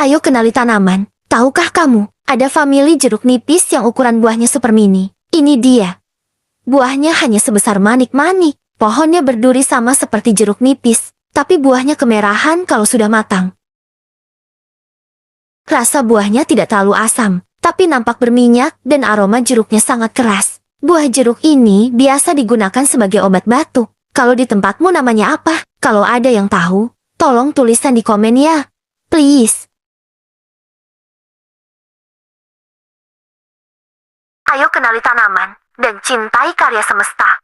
Ayo kenali tanaman. Tahukah kamu, ada famili jeruk nipis yang ukuran buahnya super mini. Ini dia. Buahnya hanya sebesar manik-manik. Pohonnya berduri sama seperti jeruk nipis, tapi buahnya kemerahan kalau sudah matang. Rasa buahnya tidak terlalu asam, tapi nampak berminyak dan aroma jeruknya sangat keras. Buah jeruk ini biasa digunakan sebagai obat batuk. Kalau di tempatmu namanya apa? Kalau ada yang tahu, tolong tulisan di komen ya. Please. Ayo kenali tanaman dan cintai karya semesta.